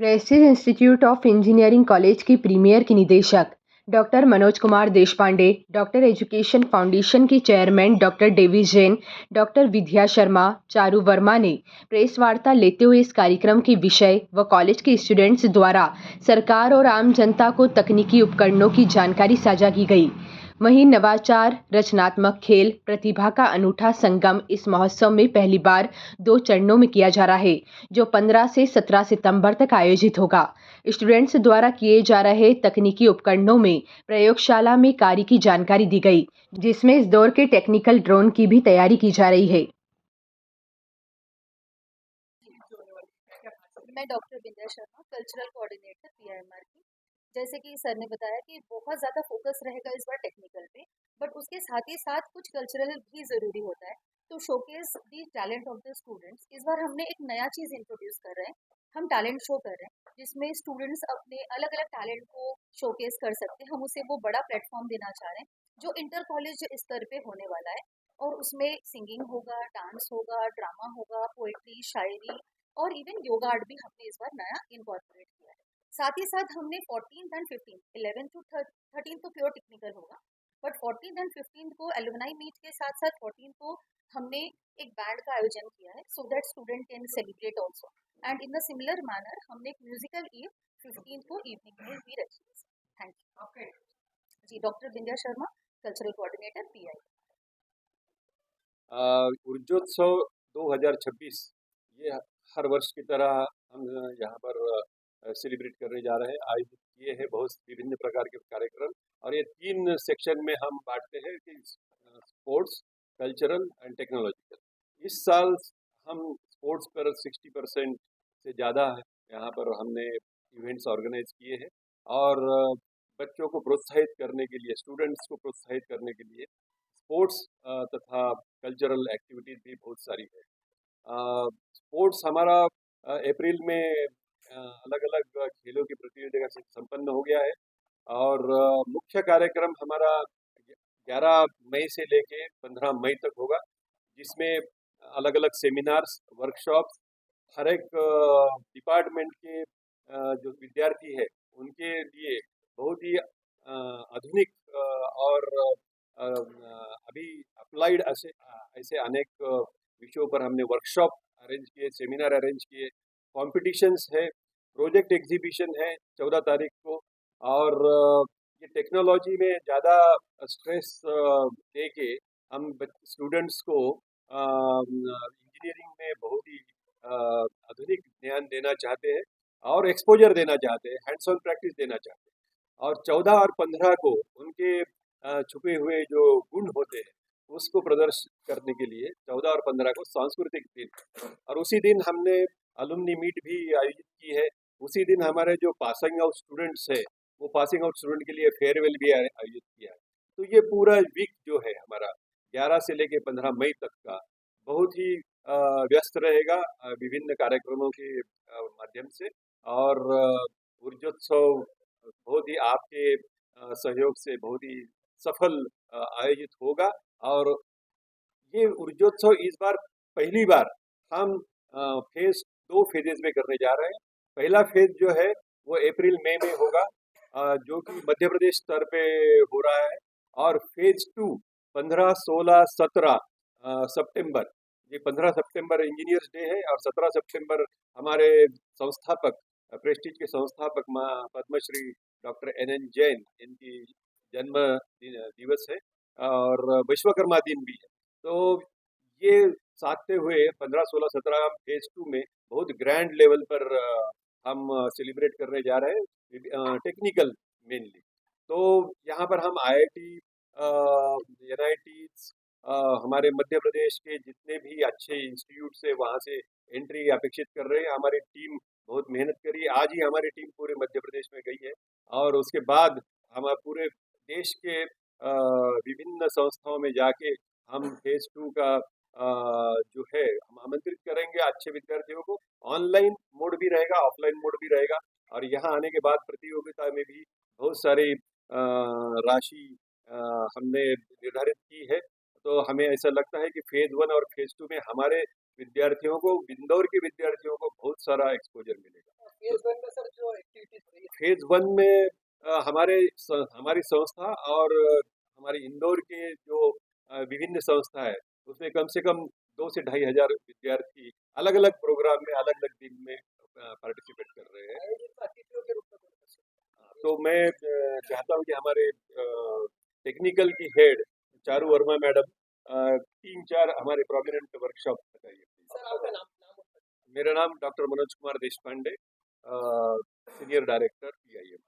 Prestige Institute of Engineering college की premier की निदेशक doctor Manoj Kumar Deshpande, doctor education foundation की chairman doctor Davi Jain, doctor Vidya Sharma, Charu Verma ने प्रेस वार्ता लेते हुए इस कार्यक्रम के विषय व कॉलेज के स्टूडेंट्स द्वारा सरकार और आम जनता को तकनीकी उपकरणों की जानकारी साझा की गई। वहीं नवाचार, रचनात्मक खेल, प्रतिभा का अनूठा संगम इस महोत्सव में पहली बार 2 चरणों में किया जा रहा है, जो 15 से 17 सितंबर तक आयोजित होगा। स्टूडेंट्स द्वारा किए जा रहे तकनीकी उपकरणों में प्रयोगशाला में कार्य की जानकारी दी गई, जिसमें इस दौर के टेक्निकल ड्रोन की भी तैयारी की जा रही है। मैं doctor Vindhya Sharma, cultural coordinator PIMR की। जैसे कि सर ने बताया कि बहुत ज़्यादा फोकस रहेगा इस बार टेक्निकल पे, बट उसके साथ ही साथ कुछ कल्चरल भी ज़रूरी होता है। तो showcase the talent of the students, इस बार हमने एक नया चीज़ इंट्रोड्यूस कर रहे हैं। हम टैलेंट शो कर रहे हैं जिसमें स्टूडेंट्स अपने अलग अलग टैलेंट को शोकेस कर सकते हैं। हम उसे वो बड़ा प्लेटफॉर्म देना चाह रहे हैं जो इंटर कॉलेज स्तर पे होने वाला है। और उसमें सिंगिंग होगा, डांस होगा, ड्रामा होगा, पोएट्री, शायरी और इवन योगा आर्ट भी हमने इस बार नया इनकॉर्पोरेट किया है। साथ ही साथ हमने 14th and 15th, 11th to 13th तो प्योर टेक्निकल होगा, बट 14th एंड 15th को एलुमनाई मीट के साथ साथ 14th को हमने एक बैंड का आयोजन किया है, so that student can celebrate also. And in the similar manner हमने एक म्यूजिकल ईव 15th को इवनिंग में भी रखी है। Thank you. जी, doctor Vindhya Sharma, cultural coordinator PI. Urjotsav 2026 ये हर वर्ष की तरह हम यहाँ पर सेलिब्रेट करने जा रहे हैं। आयोजित किए हैं बहुत विभिन्न प्रकार के कार्यक्रम और ये 3 सेक्शन में हम बांटते हैं कि स्पोर्ट्स, कल्चरल एंड टेक्नोलॉजिकल। इस साल हम स्पोर्ट्स पर 60% से ज़्यादा यहाँ पर हमने इवेंट्स ऑर्गेनाइज किए हैं और बच्चों को प्रोत्साहित करने के लिए, स्टूडेंट्स को प्रोत्साहित करने के लिए स्पोर्ट्स तथा कल्चरल एक्टिविटीज़ भी बहुत सारी है। स्पोर्ट्स हमारा अप्रैल में अलग अलग खेलों की प्रतियोगिता से संपन्न हो गया है और मुख्य कार्यक्रम हमारा 11 मई से लेके 15 मई तक होगा, जिसमें अलग अलग सेमिनार्स, वर्कशॉप्स, हर एक डिपार्टमेंट के जो विद्यार्थी है उनके लिए बहुत ही आधुनिक और अभी अप्लाइड ऐसे ऐसे अनेक विषयों पर हमने वर्कशॉप अरेंज किए, सेमिनार अरेंज किए, कॉम्पिटिशन्स है, प्रोजेक्ट एग्जीबिशन है 14 तारीख को। और ये टेक्नोलॉजी में ज़्यादा स्ट्रेस दे के हम स्टूडेंट्स को इंजीनियरिंग में बहुत ही आधुनिक ज्ञान देना चाहते हैं और एक्सपोजर देना चाहते हैं, हैंड्स ऑन प्रैक्टिस देना चाहते हैं। और 14 और 15 को उनके छुपे हुए जो गुण होते हैं उसको प्रदर्शित करने के लिए 14 और 15 को सांस्कृतिक दिन, और उसी दिन हमने अलुमनी मीट भी आयोजित की है। उसी दिन हमारे जो पासिंग आउट स्टूडेंट्स है वो पासिंग आउट स्टूडेंट के लिए फेयरवेल भी आयोजित किया है। तो ये पूरा वीक जो है हमारा 11 से लेके 15 मई तक का बहुत ही व्यस्त रहेगा विभिन्न कार्यक्रमों के माध्यम से। और ऊर्जोत्सव बहुत ही आपके सहयोग से बहुत ही सफल आयोजित होगा। और ये ऊर्जोत्सव इस बार पहली बार हम फेज 2 फेजेज में करने जा रहे हैं। पहला फेज जो है वो अप्रैल मई में होगा, जो कि मध्य प्रदेश स्तर पे हो रहा है। और फेज 2 15, 16, 17 सितंबर, ये 15 सितंबर इंजीनियर्स डे है और 17 सितंबर हमारे संस्थापक, प्रेस्टीज के संस्थापक माँ पद्मश्री डॉक्टर NN जैन, इनकी जन्म दिवस है और विश्वकर्मा दिन भी है। तो ये साधते हुए 15, 16, 17 फेज 2 में बहुत ग्रैंड लेवल पर हम सेलिब्रेट करने जा रहे हैं, टेक्निकल मेनली। तो यहाँ पर हम IIT, NITs, हमारे मध्य प्रदेश के जितने भी अच्छे इंस्टीट्यूट है वहाँ से एंट्री अपेक्षित कर रहे हैं। हमारी टीम बहुत मेहनत करी, आज ही हमारी टीम पूरे मध्य प्रदेश में गई है और उसके बाद हम पूरे देश के विभिन्न संस्थाओं में जाके हम फेज 2 का जो है हम आमंत्रित करेंगे अच्छे विद्यार्थियों को। ऑनलाइन मोड भी रहेगा, ऑफलाइन मोड भी रहेगा और यहाँ आने के बाद प्रतियोगिता में भी बहुत सारी राशि हमने निर्धारित की है। तो हमें ऐसा लगता है कि फेज 1 और फेज 2 में हमारे विद्यार्थियों को, इंदौर के विद्यार्थियों को बहुत सारा एक्सपोजर मिलेगा। फेज 1 में हमारी संस्था और हमारी इंदौर के जो विभिन्न संस्था है उसमें कम से कम 2 से 2,500 विद्यार्थी अलग अलग प्रोग्राम में अलग अलग दिन में पार्टिसिपेट कर रहे हैं। तो मैं चाहता हूँ कि हमारे टेक्निकल की हेड चारू वर्मा मैडम 3-4 हमारे प्रोमिनेंट वर्कशॉप बताइए। मेरा नाम doctor Manoj Kumar Deshpande, senior director PIM।